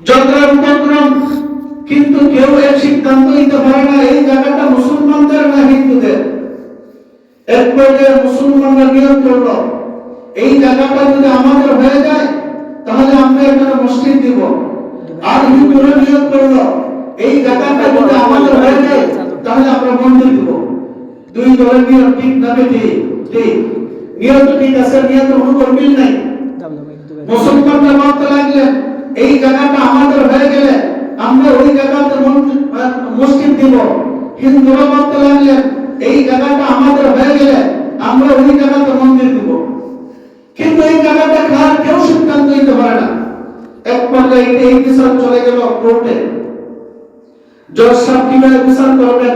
যন্ত্রের উপক্রম, কিন্তু কেউ এর সিদ্ধান্ত নিতে পারে না এই জায়গাটা মুসলমানদের না হিন্দুদের। এক পর্যায়ে মুসলমানরা নিয়ত করলো এই জায়গাটা যদি আমাদের হয়ে যায় তাহলে আমরা এখানে মসজিদ দিব। আর হিন্দুরা নিয়ত করলো এই জায়গাটা যদি আমাদের হয়ে যায় তাহলে আমরা মন্দির দিব। দুই দলের নিয়ত ঠিক না ঠিক? ঠিক নিয়ত ঠিক আছে, নিয়ত কোনো মিল নাই। মুসলমানরা ভাবতে লাগলেন এই জায়গাটা আমাদের হয়ে গেলে আমরা ওই জায়গাতে মসজিদ দিব। হিন্দুরা ভাবতে লাগলেন এই জায়গাটা আমাদের হয়ে গেলে আমরা ওই জায়গাতে মন্দির দিব। কিন্তু এই জায়গাটা কার কেউ সিদ্ধান্ত নিতে পারে না। এক পর্যায়ে এই বিচার চলে গেল কোর্টে। জজ সাহেব কিভাবে বিচার করবেন?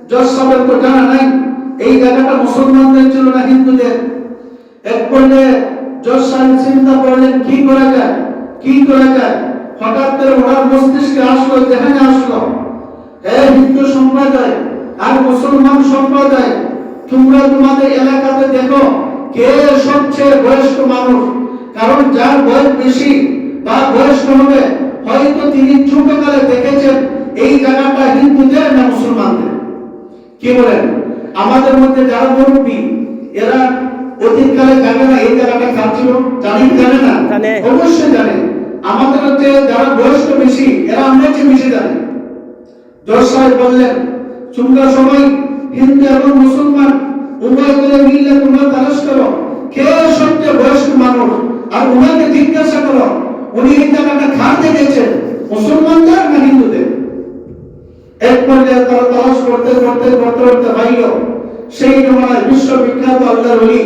জজ সাহেবের তো জানা নাই এই জায়গাটা মুসলমানদের ছিল না হিন্দুদের। এক পর্যায়ে জজ সাহেব চিন্তা করলেন কি করা যায়, কি করা যায়। হঠাৎ করে ওনার মস্তিষ্কে আসলো, যেখানে আসলো, হে হিন্দু সম্প্রদায় আর মুসলমান সম্প্রদায়, তোমরা তোমাদের এলাকাতে দেখো কে সবচেয়ে বয়স্ক মানুষ। কারণ যার বয়স বেশি বা বয়স্ক হবে হয়তো তিনি ছোটকালে দেখেছেন এই জায়গাটা হিন্দুদের না মুসলমানদের। কি বলেন? আমাদের মধ্যে যারা মুরব্বী এরা অতীতকালে জানে না এই জায়গাটা কার ছিল? জানেন? জানে না? অবশ্যই জানে। আমাদের হচ্ছে যারা বয়স্ক বেশি এরা আমরা চেয়ে বেশি জানে। জজ সাহেব বললেন তোমরা সবাই হিন্দু এবং মুসলমান উভয় করে মিলে তোমরা তালাশ করো কে সবচেয়ে বয়স্ক মানুষ, আর উনাকে জিজ্ঞাসা করো উনি এই জায়গাটা কার দেখেছেন, মুসলমানদের না হিন্দুদের। এক পর্যায়ে তারা তালাশ করতে করতে করতে করতে পাইল সেই জমানায় বিশ্ববিখ্যাত আল্লাহর ওলি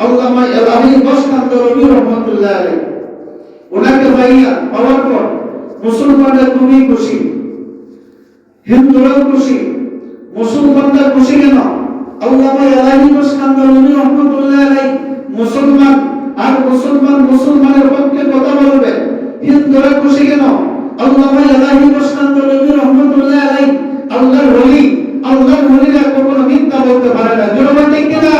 আল্লামা এলাহি বসকান্দরবী রহমাতুল্লাহ আলাইহি। ওনাকে পাওয়ার পর মুসলমানরা খুবই খুশি, হিন্দুরাও খুশি। মুসলমানরা খুশি কেন? আল্লামা এলাহি বসকান্দরবী রহমাতুল্লাহ আলাইহি মুসলমান, আর মুসলমানের পক্ষে কথা বলবে। হিন্দুরা খুশি কেন? আল্লামা এলাহি বসকান্দরবী রহমাতুল্লাহ আলাইহি আল্লাহর ওলি, আল্লাহর ওলিরা কখনো মিথ্যা বলতে পারে না। জোরে ঠিক কিনা?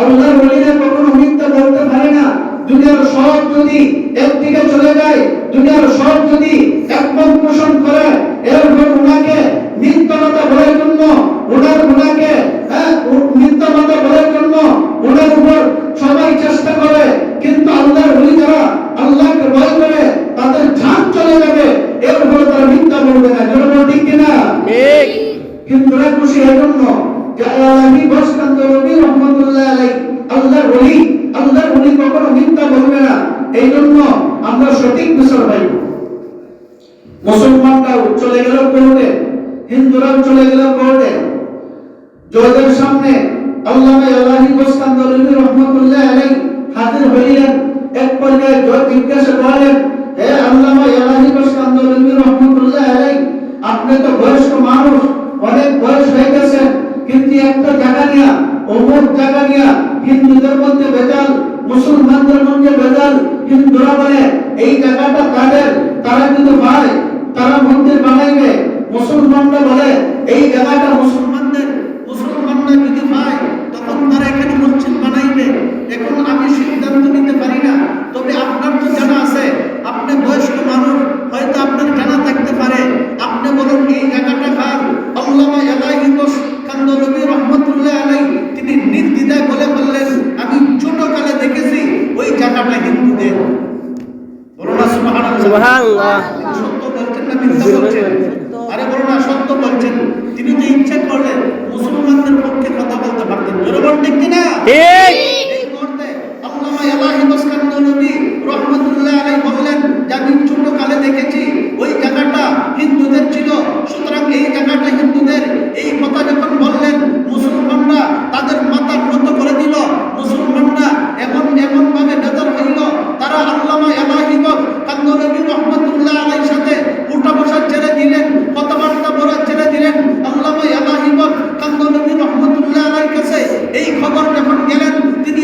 আল্লাহর ওলিরা কখনো মিথ্যা বলতে পারে না। দুনিয়ার সব যদি একদিকে চলে যায়, দুনিয়ার সব যদি একমত পোষণ করে, এরপর ওনাকে মিথ্যাবাদী বলার জন্য ওনাকে মিথ্যাবাদী বলার জন্য ওনার উপর সবাই চেষ্টা করে, কিন্তু আল্লাহর ওলি যারা আল্লাহকে ভয় করে তাদের জান চলে যাবে, এরপর তারা মিথ্যা বলবে না। জোরে ঠিক কিনা? ঠিক। কিন্তু খুশি এই জন্য যে এলাহি বসকান্দরবী রহমাতুল্লাহ আলাইহি আল্লাহর ওলি কখনো মিথ্যা বলবে না। এই জন্য আমরা সঠিক বিচার পাইব। মুসলমানরাও চলে গেল কোর্টে, হিন্দুরাও চলে গেল কোর্টে। জজের সামনে আল্লামা এলাহি বসকান্দরবী রহমাতুল্লাহ আলাইহি হাজির হইলেন। এক পর্যায়ে জজ জিজ্ঞাসা করলেন, হে আল্লামা এলাহি বসকান্দরবী রহমাতুল্লাহ আলাইহি, আপনি তো বয়স্ক মানুষ, অনেক বয়স হয়ে গেছে, কিন্তু একটা জায়গা নিয়া অমুক জায়গা নিয়া হিন্দুদের মধ্যে ভেজাল, মুসলমানদের মধ্যে ভেজাল। হিন্দুরা বলে এই জায়গাটা তাদের, তারা কিন্তু ভাই তারা মন্দির বানাইবে। মুসলমানরা বলে এই জায়গাটা মুসলমানদের, মুসলমানরা যদি ভাই তখন তারা এখানে মসজিদ বানাইবে। এখন আমি সিদ্ধান্ত নিতে পারি না, তবে আপনার তো জানা আছে, আপনি বয়স্ক মানুষ, হয়তো আপনার জানা থাকতে পারে। আপনি বলুন এই জায়গাটা কার? আল্লামা এলাহি বসকান্দরবী রহমাতুল্লাহ আলাইহি তিনি নির্দ্বিধায় বলে বললেন, আমি ছোটকালে দেখেছি ওই জায়গাটা হিন্দুদের। বলুন না সুবহানাল্লাহ। সত্য বলছেন না মিথ্যা বলছেন? আরে বলুন না সত্য বলছেন। তিনি তো ইচ্ছা করলেন মুসলমানদের পক্ষে কথা বলতে পারতেন। জোরে বলুন ঠিক কিনা? ঠিক। এই মুহূর্তে আল্লামা এলাহি বসকান্দরবী রহমাতুল্লাহ আলাইহি বললেন যে আমি ছোটকালে দেখেছি ওই জায়গাটা হিন্দুদের ছিল, সুতরাং এই জায়গাটা হিন্দুদের। এই কথা যখন বললেন মুসলমানরা তাদের মাথা নত করে দিল। মুসলমানরা এমন ভাবে বেজার হইল, তারা আল্লামা এলাহি বসকান্দরবী রহমাতুল্লাহ আলাইহির সাথে উঠা বসা ছেড়ে দিলেন, কথাবার্তা বলা ছেড়ে দিলেন। আল্লামা এলাহি বসকান্দরবী রহমাতুল্লাহ আলাইহির কাছে এই খবর যখন গেলেন, তিনি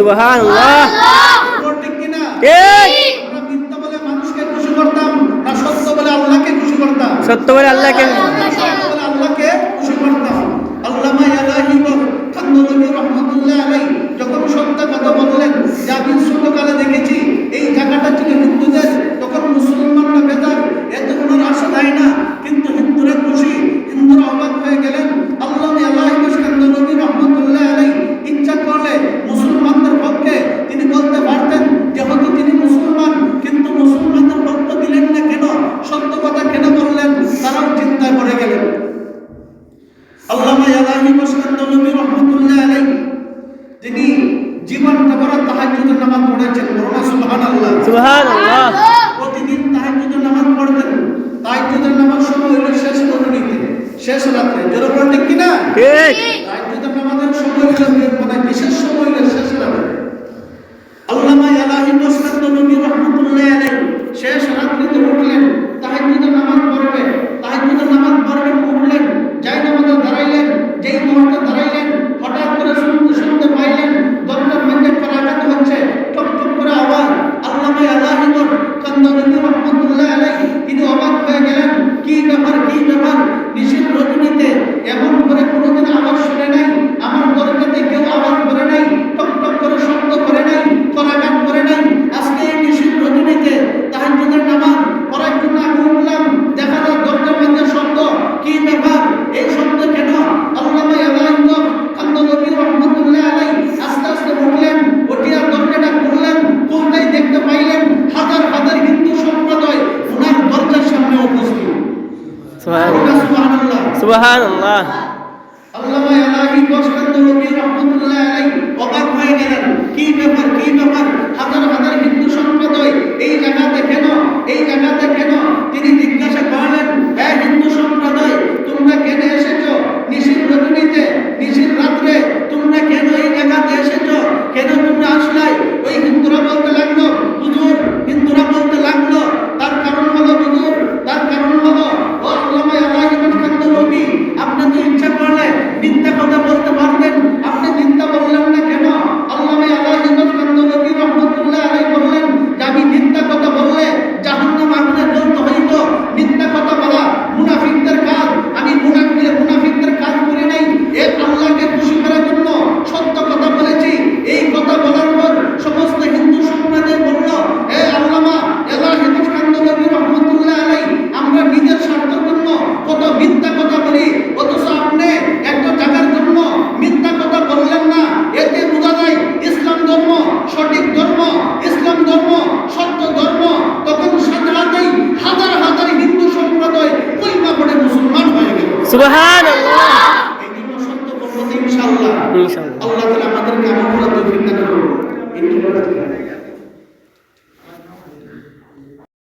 সুবহানাল্লাহ। ঠিক কিনা? ঠিক। আমরা মিথ্যা বলে মানুষকে খুশি করতাম না সত্য বলে আল্লাহকে খুশি করতাম? সত্য বলে আল্লাহকে। সত্য বলে আল্লাহকে খুশি করতাম। আল্লামা ইয়ালাহি কান্নবী রহমাতুল্লাহ আলাইহি যখন সত্য কথা বললেন যে আমি ছোটকালে দেখেছি এই জায়গাটা ছিল হিন্দুদের, তখন মুসলমানরা বেজার, এত কোনো আশা দেয় না, কিন্তু হিন্দুরা খুশি, হিন্দুরা অবাক হয়ে গেলেন। আল্লামা ইয়ালাহি কান্নবী রহমাতুল্লাহ আলাইহি ইচ্ছা করলে মুসলমানদের পক্ষে তিনি বলতে পারতেন, যেহেতু তিনি মুসলমান, কিন্তু মুসলমানদের পক্ষ দিলেন না কেন, সত্য কথা কেন বললেন, তারাও চিন্তায় পড়ে গেলেন। আল্লামা ইয়ালাহি কান্নবী রহমাতুল্লাহ আলাইহি যিনি জীবনটা বড় তাহাজ্জুদের নামাজ পড়েছেন, বলুন সুবহানাল্লাহ। সুবহানাল্লাহ। প্রতিদিন তাহাজ্জুদের নামাজ পড়তেন। তাহাজ্জুদের নামাজ সময় হলো শেষ রজনীতে, শেষ রাতে, জোরে বলেন ঠিক কিনা? ঠিক। তাহাজ্জুদের নামাজের সময় হলো মানে বিশেষ সময় হলো শেষ রাতে। আল্লামা ইয়ালাহি কান্নবী রহমাতুল্লাহ আলাইহি শেষ রাত্রিতে উঠলেন, তাহাজ্জুদের নামাজ পড়বে, তাহাজ্জুদের নামাজ পড়বেন, উঠলেন, যাই নামাজে দাঁড়াইলেন, যেই মুহূর্তে দাঁড়াইলেন হঠাৎ করে শুনতে পাইলেন দরজার মধ্যে করাঘাত হচ্ছে, টপ টপ করে আওয়াজ। আল্লামা ইয়ালাহি কান্নবী রহমাতুল্লাহ আলাইহি তিনি অবাক হয়ে গেলেন, কি ব্যাপার, কি ব্যাপার, নিশির রজনীতে এমন করে কোনোদিন আওয়াজ শুনে নাই, আমার দরজাতে কেউ আওয়াজ করে নাই, টপ টপ করে শব্দ করে নাই, করাঘাত করে নাই, আজকে এই নিশির রজনীতে তাহাজ্জুদের নামাজ পড়ার জন্য আমি উঠলাম, দেখা যায় দরজার মধ্যে শব্দ, কি ব্যাপার, এই শব্দ কেন? আল্লামা ইয়ালাহি কান্নবী রহমাতুল্লাহ আলাইহি আস্তে আস্তে উঠলেন, উঠিয়া দরজাটা খুললেন, খুলতেই দেখতে পাইলেন হাজার হাজার হিন্দু সম্প্রদায় ওনার দরজার সামনে উপস্থিত। সুবহানাল্লাহ। সুবহানাল্লাহ। আল্লামা ইয়ালাহি কান্নবী রহমাতুল্লাহ আলাইহি অবাক হয়ে গেলেন, কি ব্যাপার, কি ব্যাপার, হাজার হাজার হিন্দু সম্প্রদায় এই জায়গাতে কেন, এই জায়গাতে কেন? তিনি জিজ্ঞাসা করলেন, হ্যাঁ হিন্দু সম্প্রদায়, তোমরা কেন এসেছো নিশির রজনীতে, নিশির রাত্রে তোমরা কেন এই জায়গাতে এসেছো, কেন তোমরা আসলাই? ওই হিন্দুরা বলতে লাগলো, হুজুর, হিন্দুরা বলতে লাগলো, তার কারণ হলো হুজুর, তার কারণ হলো ও আল্লামা ইয়ালাহি কান্নবী, আপনি তো ইচ্ছা করলে মিথ্যা কথা বলতে পারতেন, আপনি মিথ্যা বললেন না কেন? আল্লামা ইয়ালাহি কান্নবী রহমাতুল্লাহ আলাইহি বললেন যে আমি মিথ্যা কথা বললে জাহান্নাম আগুনে জ্বলতে হইতো, মিথ্যা কথা বলা মুনাফিকদের কাজ, আমি মুনাফিকদের কাজ করি নাই, এক আল্লাহকে খুশি করার জন্য সত্য কথা বলেছি। এই কথা বলার পর সমস্ত হিন্দু সম্প্রদায় বলল, হে আল্লামা ইয়ালাহি কান্নবী রহমাতুল্লাহ আলাইহি, আমরা নিজের স্বার্থের জন্য কত মিথ্যা কথা বলি, অথচ আপনি একটা জায়গার জন্য মিথ্যা কথা বললেন না। এতে বোঝা যায় ইসলাম ধর্ম সঠিক ধর্ম, ইসলাম ধর্ম সত্য ধর্ম। তখন সাথে সাথেই হাজার হাজার হিন্দু সম্প্রদায় কলিমা পড়ে মুসলমান হয়ে গেল। সুবহানাল্লাহ।